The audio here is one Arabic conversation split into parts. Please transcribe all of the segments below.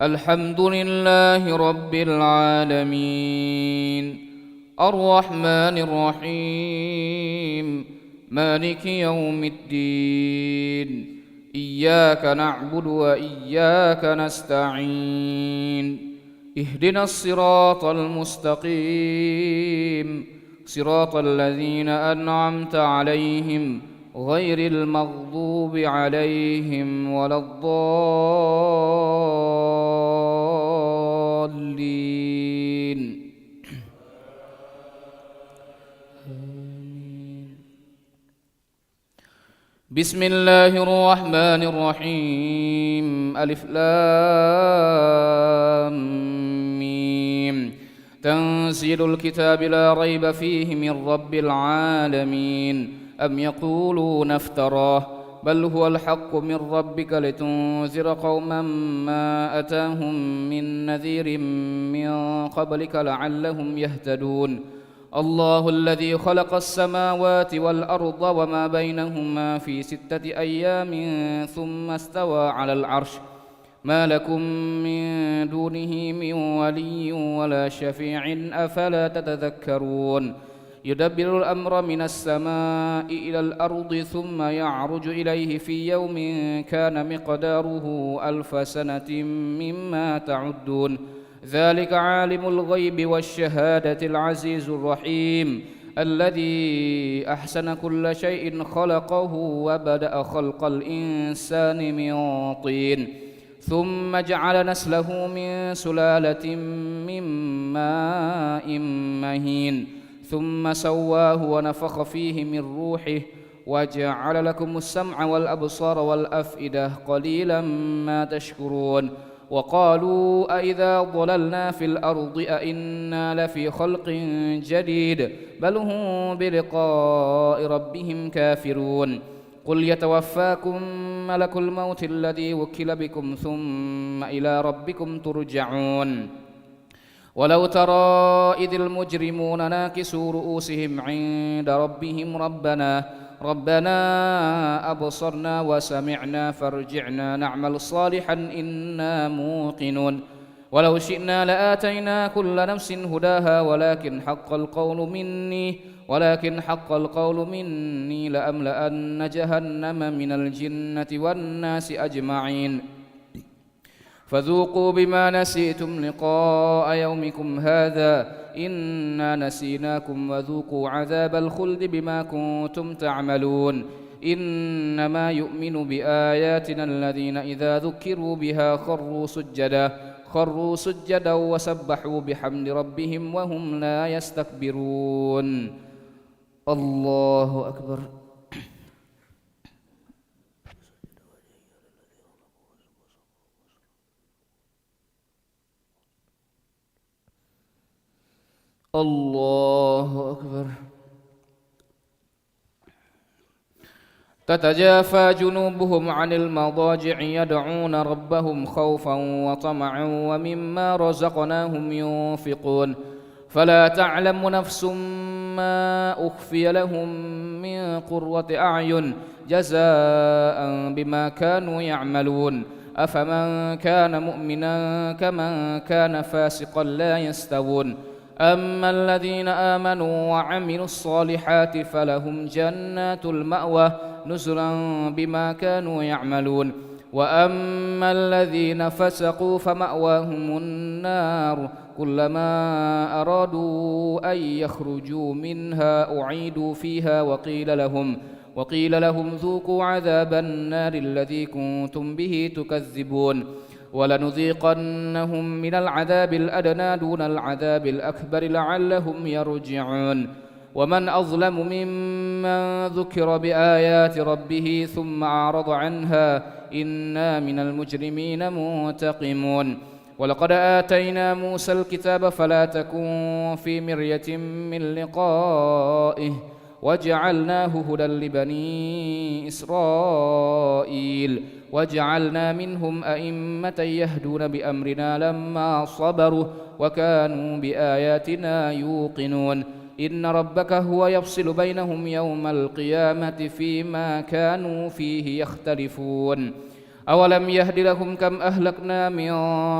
الحمد لله رب العالمين الرحمن الرحيم مالك يوم الدين إياك نعبد وإياك نستعين اهدنا الصراط المستقيم صراط الذين أنعمت عليهم غير المغضوب عليهم ولا الضالين. بسم الله الرحمن الرحيم ألف لام ميم تنزيل الكتاب لا ريب فيه من رب العالمين أم يقولون افتراه بل هو الحق من ربك لتنذر قوما ما أتاهم من نذير من قبلك لعلهم يهتدون الله الذي خلق السماوات والأرض وما بينهما في 6 أيام ثم استوى على العرش ما لكم من دونه من ولي ولا شفيع أفلا تتذكرون يدبر الأمر من السماء إلى الأرض ثم يعرج إليه في يوم كان مقداره 1000 سنة مما تعدون ذلك عالم الغيب والشهادة العزيز الرحيم الذي أحسن كل شيء خلقه وبدأ خلق الإنسان من طين ثم جعل نسله من سلالة من ماء مهين ثم سواه ونفخ فيه من روحه وجعل لكم السمع والأبصار والأفئدة قليلا ما تشكرون وقالوا أئذا ضللنا في الأرض أئنا لفي خلق جديد بل هم بلقاء ربهم كافرون قل يتوفاكم ملك الموت الذي وكل بكم ثم إلى ربكم ترجعون ولو ترى إذ المجرمون ناكسوا رؤوسهم عند ربهم ربنا أبصرنا وسمعنا فارجعنا نعمل صالحا إنا موقنون ولو شئنا لآتينا كل نفس هداها ولكن حق القول مني لأملأن جهنم من الجنة والناس أجمعين فذوقوا بما نسيتم لقاء يومكم هذا إنا نسيناكم وذوقوا عذاب الخلد بما كنتم تعملون إنما يؤمن بآياتنا الذين إذا ذكروا بها خروا سجدا وسبحوا بحمد ربهم وهم لا يستكبرون الله أكبر. الله أكبر. تتجافى جنوبهم عن المضاجع يدعون ربهم خوفا وطمعا ومما رزقناهم ينفقون فلا تعلم نفس ما أخفي لهم من قرة أعين جزاء بما كانوا يعملون أفمن كان مؤمنا كمن كان فاسقا لا يستوون أما الذين آمنوا وعملوا الصالحات فلهم جنات المأوى نزلا بما كانوا يعملون وأما الذين فسقوا فمأواهم النار كلما أرادوا أن يخرجوا منها أعيدوا فيها وقيل لهم ذوقوا عذاب النار الذي كنتم به تكذبون ولنذيقنهم من العذاب الأدنى دون العذاب الأكبر لعلهم يرجعون ومن أظلم ممن ذكر بآيات ربه ثم أعرض عنها إنا من المجرمين منتقمون ولقد آتينا موسى الكتاب فلا تكن في مرية من لقائه وجعلناه هدى لبني إسرائيل وجعلنا منهم أئمة يهدون بأمرنا لما صبروا وكانوا بآياتنا يوقنون إن ربك هو يفصل بينهم يوم القيامة فيما كانوا فيه يختلفون أولم يهد لهم كم أهلكنا من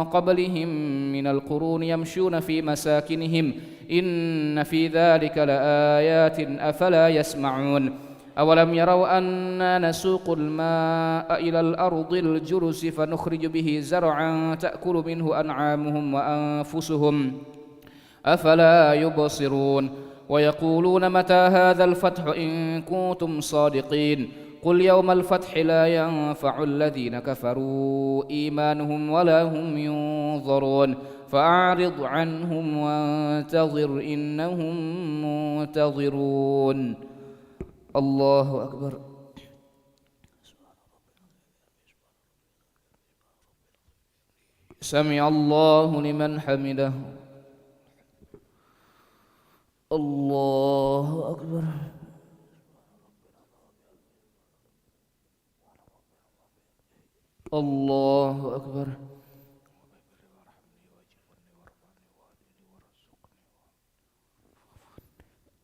قبلهم من القرون يمشون في مساكنهم إن في ذلك لآيات أفلا يسمعون أولم يروا أنا نسوق الماء إلى الأرض الجرز فنخرج به زرعا تأكل منه أنعامهم وأنفسهم أفلا يبصرون ويقولون متى هذا الفتح إن كنتم صادقين قل يوم الفتح لا ينفع الذين كفروا إيمانهم ولا هم ينظرون فأعرض عنهم وانتظر إنهم منتظرون الله أكبر سمع الله لمن حمده الله أكبر الله أكبر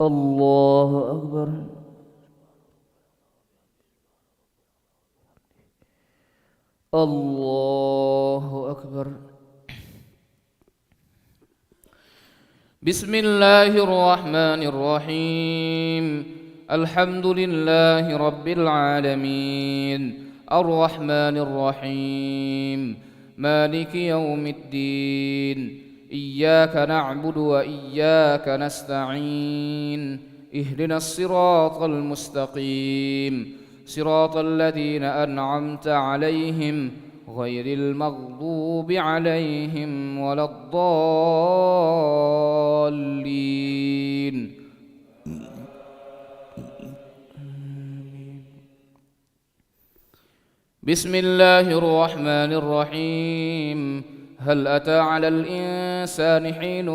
الله أكبر الله أكبر بسم الله الرحمن الرحيم الحمد لله رب العالمين الرحمن الرحيم مالك يوم الدين إياك نعبد وإياك نستعين اهدنا الصراط المستقيم صراط الذين أنعمت عليهم غير المغضوب عليهم ولا الضالين بسم الله الرحمن الرحيم هل أتى على الإنسان حين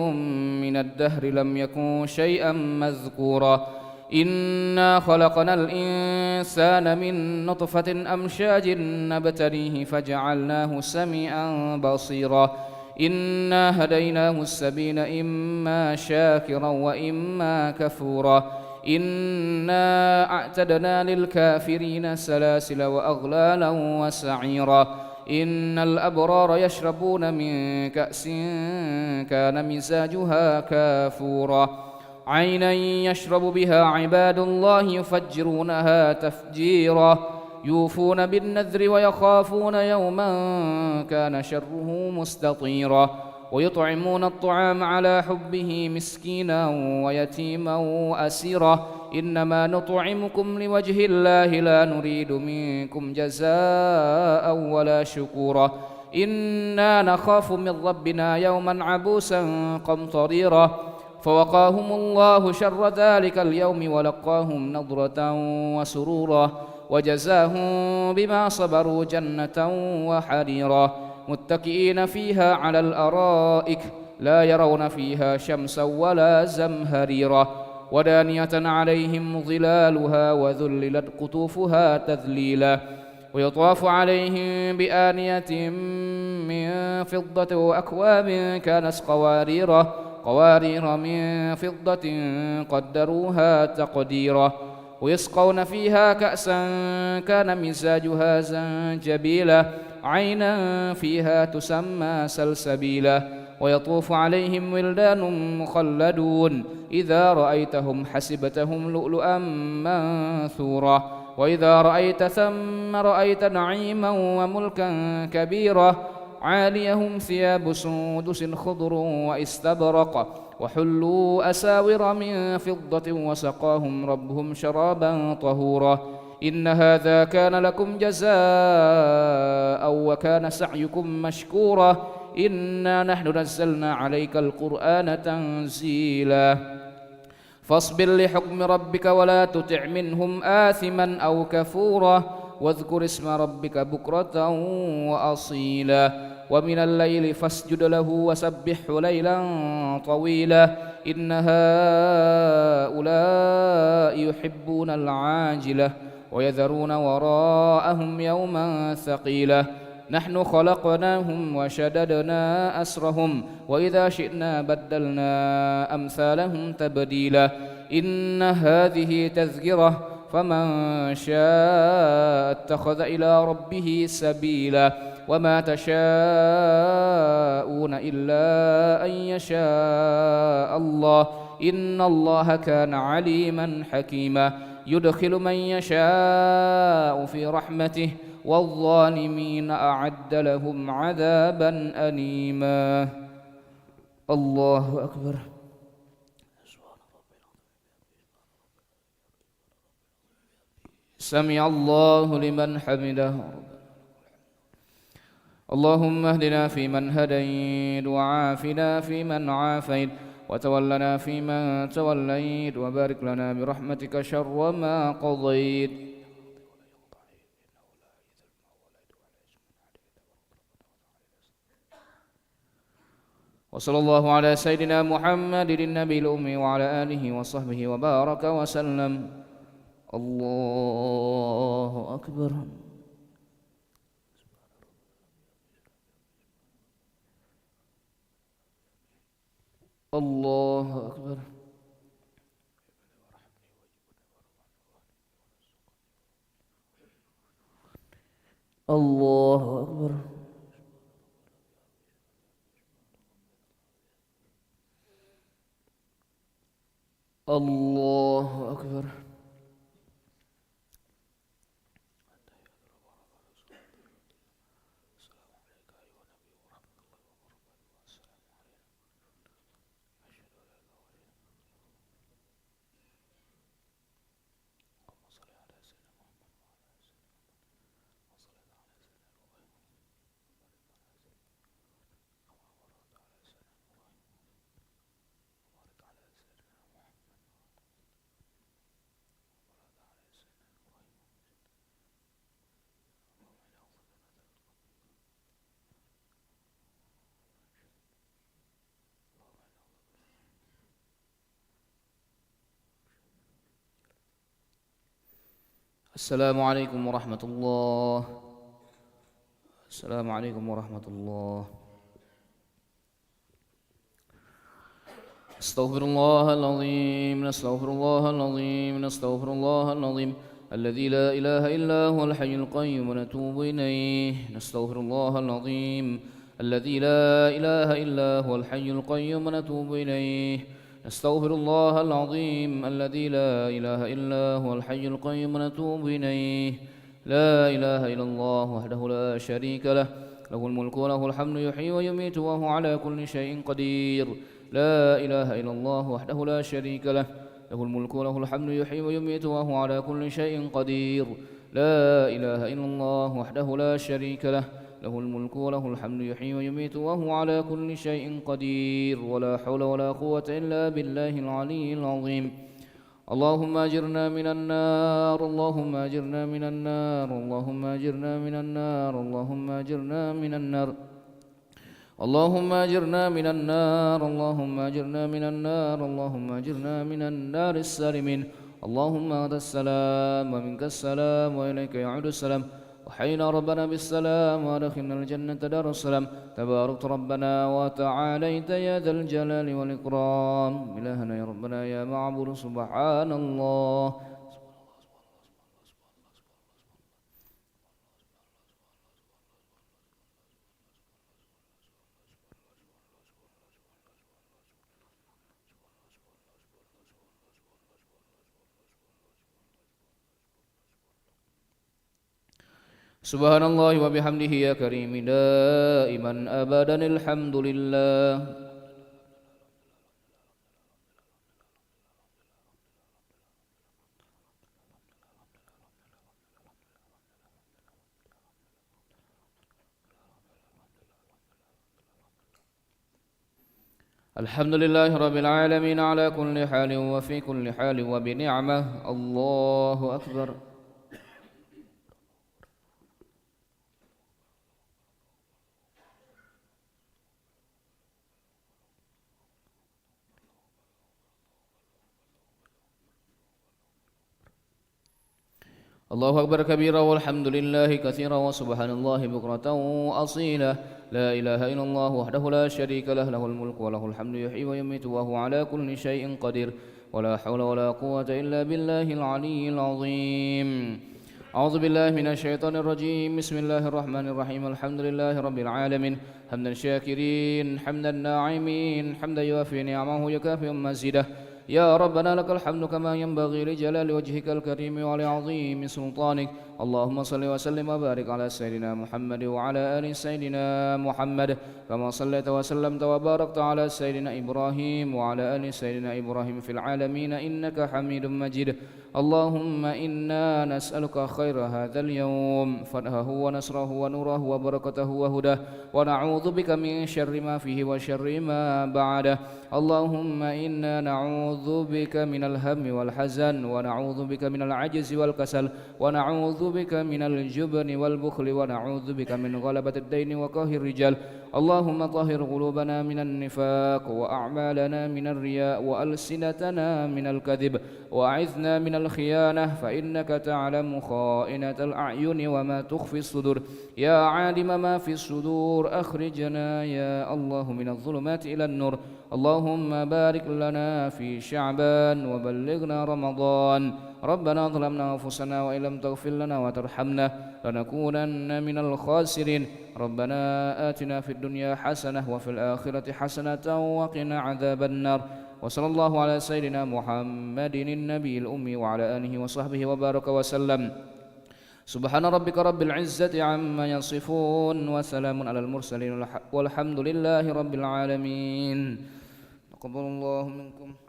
من الدهر لم يكن شيئا مذكورا إنا خلقنا الإنسان من نطفة أمشاج نبتليه فجعلناه سميعا بصيرا إنا هديناه السبيل إما شاكرا وإما كفورا إنا أعتدنا للكافرين سلاسل وأغلالا وسعيرا إن الأبرار يشربون من كأس كان مزاجها كافورا عينا يشرب بها عباد الله يفجرونها تفجيرا يوفون بالنذر ويخافون يوما كان شره مستطيرا ويطعمون الطعام على حبه مسكينا ويتيما وأسيرا إنما نطعمكم لوجه الله لا نريد منكم جزاء ولا شكورا إنا نخاف من ربنا يوما عبوسا قمطريرا فوقاهم الله شر ذلك اليوم ولقاهم نضرة وسرورا وجزاهم بما صبروا جنة وحريرا متكئين فيها على الأرائك لا يرون فيها شمسا ولا زمهريرا ودانية عليهم ظلالها وذللت قطوفها تذليلا ويطاف عليهم بآنية من فضة وأكواب كانت قوارير من فضة قدروها تقديرا ويسقون فيها كأسا كان مزاجها زنجبيلا عينا فيها تسمى سلسبيلا ويطوف عليهم ولدان مخلدون إذا رأيتهم حسبتهم لؤلؤا منثورا وإذا رأيت ثم رأيت نعيما وملكا كبيرا عاليهم ثياب سندس خضر واستبرق وحلوا أساور من فضة وسقاهم ربهم شرابا طهورا إن هذا كان لكم جزاء وكان سعيكم مشكورا إنا نحن نزلنا عليك القرآن تنزيلا فاصبر لحكم ربك ولا تطع منهم آثما أو كفورا واذكر اسم ربك بكرة وأصيلا ومن الليل فاسجد له وسبحه ليلا طويلا إن هؤلاء يحبون العاجلة ويذرون وراءهم يوما ثقيلا نحن خلقناهم وشددنا أسرهم وإذا شئنا بدلنا أمثالهم تبديلا إن هذه تذكرة فمن شاء اتخذ إلى ربه سبيلا وما تشاءون إلا أن يشاء الله إن الله كان عليما حكيما يدخل من يشاء في رحمته والظالمين أعد لهم عذابا أليما الله أكبر سمع الله لمن حمده اللهم اهدنا فيمن هديت وعافنا فيمن عافيت وتولنا فيمن توليت وبارك لنا برحمتك شر ما قضيت وصلى الله على سيدنا محمد النبي الأمي وعلى آله وصحبه وبارك وسلم الله أكبر الله أكبر الله أكبر الله أكبر السلام عليكم ورحمة الله السلام عليكم ورحمة الله استغفر الله العظيم نستغفر الله العظيم نستغفر الله العظيم الذي لا إله إلا هو الحي القيوم ونتوب إليه نستغفر الله العظيم الذي لا إله إلا هو الحي القيوم ونتوب إليه نستغفر الله العظيم الذي لا إله إلا هو الحي القيوم ونتوب إليه لا إله إلا الله وحده لا شريك له له الملك وله الحمد يحيي ويميت وهو على كل شيء قدير لا إله إلا الله وحده لا شريك له له الملك وله الحمد يحيي ويميت وهو على كل شيء قدير لا إله إلا الله وحده لا شريك له له الملك وله الحمد يحيي ويميت وهو على كل شيء قدير ولا حول ولا قوة إلا بالله العلي العظيم اللهم أجرنا من النار اللهم أجرنا من النار اللهم أجرنا من النار اللهم أجرنا من النار اللهم أجرنا من النار اللهم أجرنا من النار اللهم أجرنا من النار السالمين اللهم أنت السلام ومنك السلام وإليك يعود السلام وحينا ربنا بالسلام وادخلنا الجنة دار السلام تبارك ربنا وتعاليت يا ذا الجلال والإكرام إلهنا يا ربنا يا معبود سبحان الله سبحان الله وبحمده يا كريم دائما أبدا الحمد لله الحمد لله رب العالمين على كل حال وفي كل حال وبنعمة الله أكبر الله أكبر كبيرا والحمد لله كثيرا وسبحان الله بكرة وأصيلا لا إله إلا الله وحده لا شريك له له الملك وله الحمد يحيي ويميت وهو على كل شيء قدير ولا حول ولا قوة إلا بالله العلي العظيم. أعوذ بالله من الشيطان الرجيم. بسم الله الرحمن الرحيم. الحمد لله رب العالمين حمدا شاكرين حمدا ناعمين حمدا يوافي نعمه يكافئ مزيده. يا ربنا لك الحمد كما ينبغي لجلال وجهك الكريم ولعظيم سلطانك. اللهم صل وسلم وبارك على سيدنا محمد وعلى آل سيدنا محمد كما صليت وسلمت وباركت على سيدنا إبراهيم وعلى آل سيدنا إبراهيم في العالمين إنك حميد مجيد. اللهم إنا نسألك خير هذا اليوم فتحه ونصره ونوره وبركته وهداه، ونعوذ بك من شر ما فيه وشر ما بعده. اللهم إنا نعوذ بك من الهم والحزن، ونعوذ بك من العجز والكسل، ونعوذ بك من الجبن والبخل، ونعوذ بك من غلبة الدين وقهر الرجال. اللهم طهر قلوبنا من النفاق، وأعمالنا من الرياء، وألسنتنا من الكذب، وأعذنا من الخيانة، فإنك تعلم خائنة الأعين وما تخفي الصدور. يا عالم ما في الصدور أخرجنا يا الله من الظلمات إلى النور. اللهم بارك لنا في شعبان وبلغنا رمضان. ربنا ظلمنا أنفسنا وإن لم تغفر لنا وترحمنا لنكونن من الخاسرين. ربنا آتنا في الدنيا حسنة وفي الآخرة حسنة وقنا عذاب النار. وصلى الله على سيدنا محمد النبي الأمي وعلى آله وصحبه وبارك وسلم. سبحان ربك رب العزة عما يصفون وسلام على المرسلين والحمد لله رب العالمين. تقبل الله منكم.